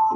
Go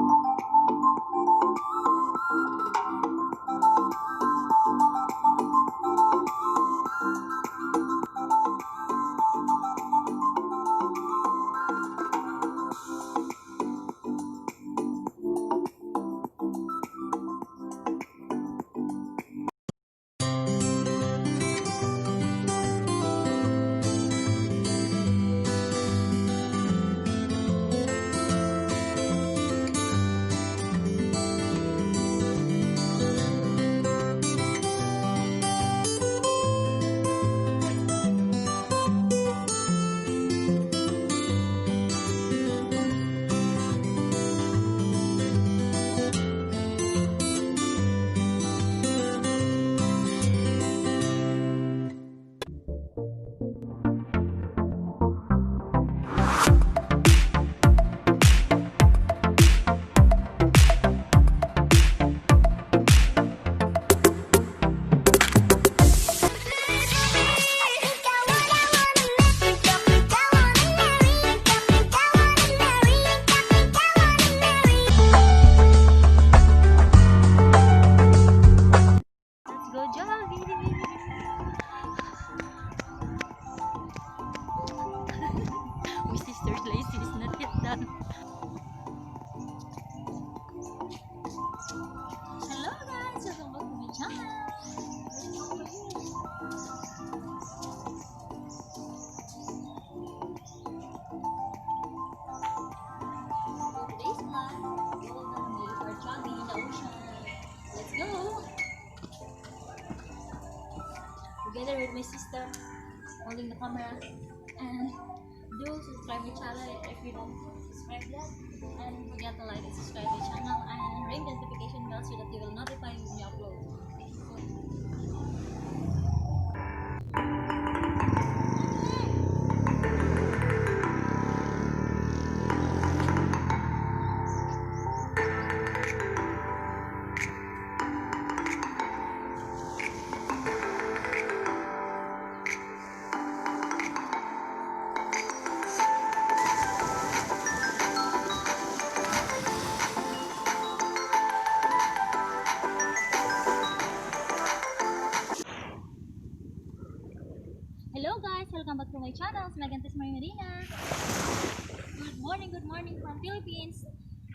jogging! My sister's lazy is not yet done. Hello guys! Welcome back to my channel! Today's vlog, we are jogging in the ocean. Let's go! Together with my sister, holding the camera, and do subscribe my channel if you don't subscribe yet, and forget to like and subscribe my channel and ring the notification bell so that you will notify when we upload. Hello guys, welcome back to my channel. It's Megan Marina. Good morning from Philippines.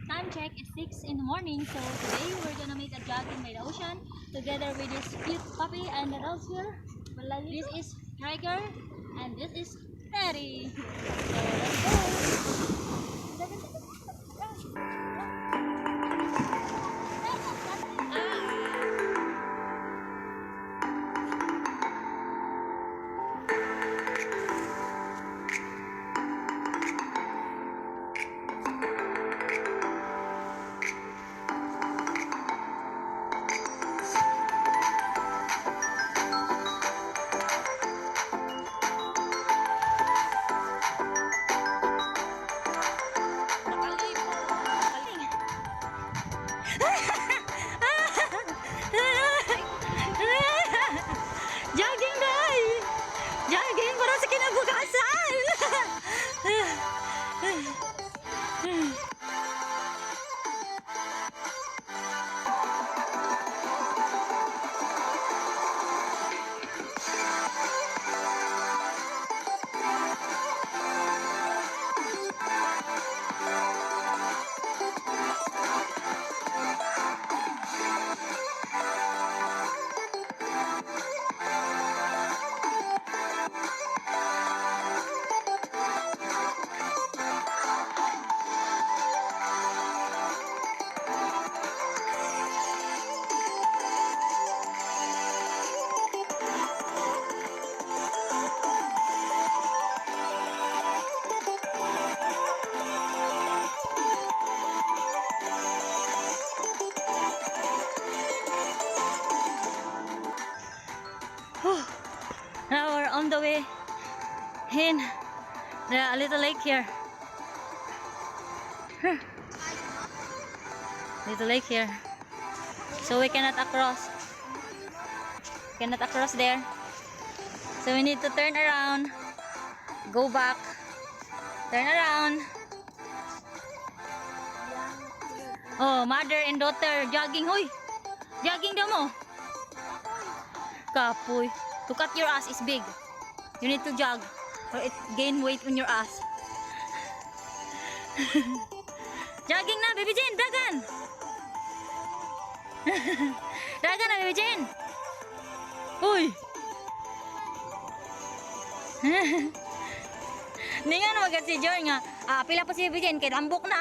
Time check is 6 in the morning. So today we're gonna make a jogging by the ocean together with this cute puppy and the dogs here. This is Tiger and this is Teddy. So let's go. Jogging guys! Jogging para sa kinabukasan! Now we're on the way in the little lake here. Little lake here. So we cannot across. Cannot across there. So we need to turn around, go back, turn around. Oh, mother and daughter jogging. Hoy, jogging daw mo. Kapoy. To cut your ass is big. You need to jog or it gain weight on your ass. Jogging na, baby Jane, dagan. Dagan na, baby Jane. Uy. Ningan mo agad si Jorn nga. Pila pa si baby Jane kay lambok na.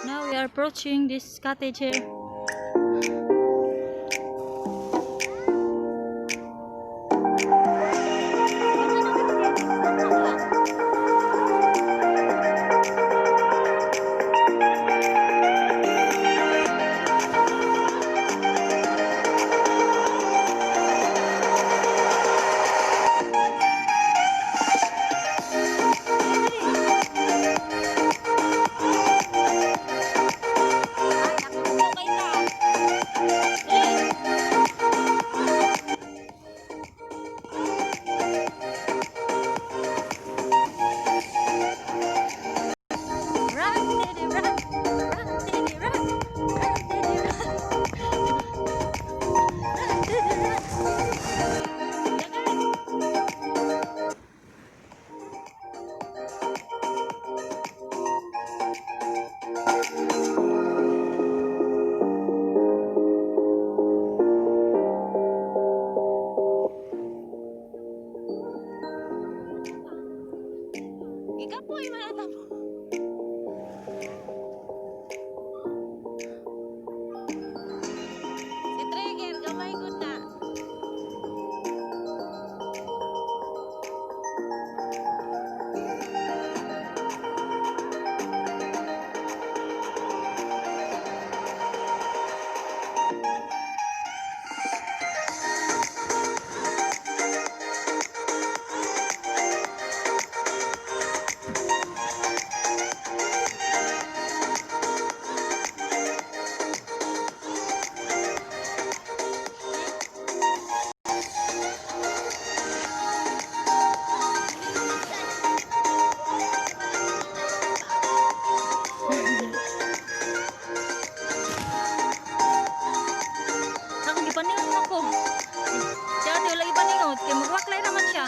Now we are approaching this cottage here. Ikapoy manata mo. Si Trigger, gamay ko na. Gipaningot ako. Siya di wala gipaningot kay magwaklay naman siya.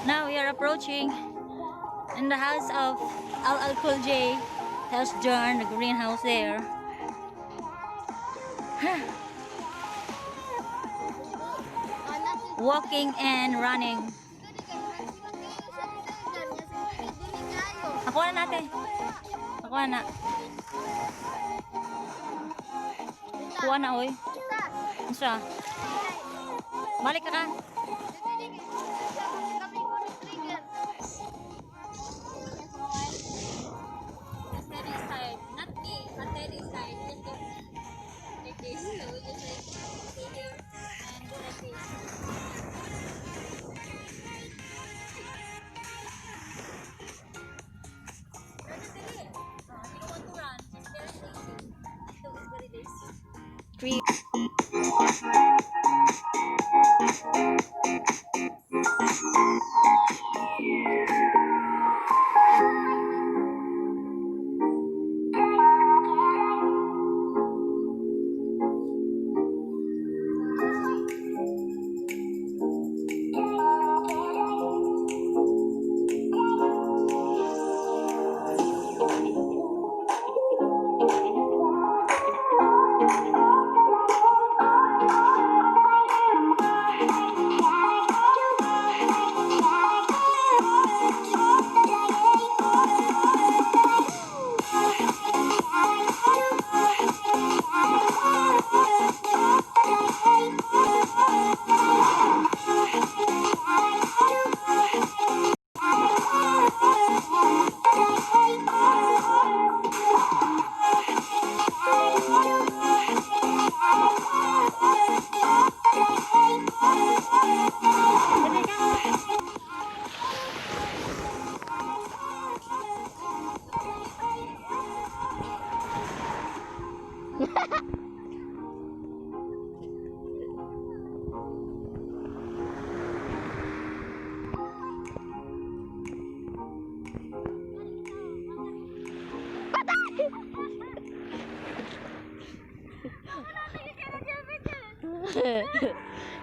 Now we are approaching in the house of Al Cool J. House Jorn, the greenhouse there. Walking and running. Ako na natin. Ako na. Kuha na, oy. Ano siya? Balik ka ka. Three.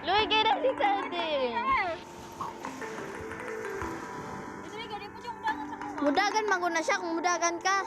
Luwi kayo na si Sandy. Mudagan maguna siya kung mudagan ka.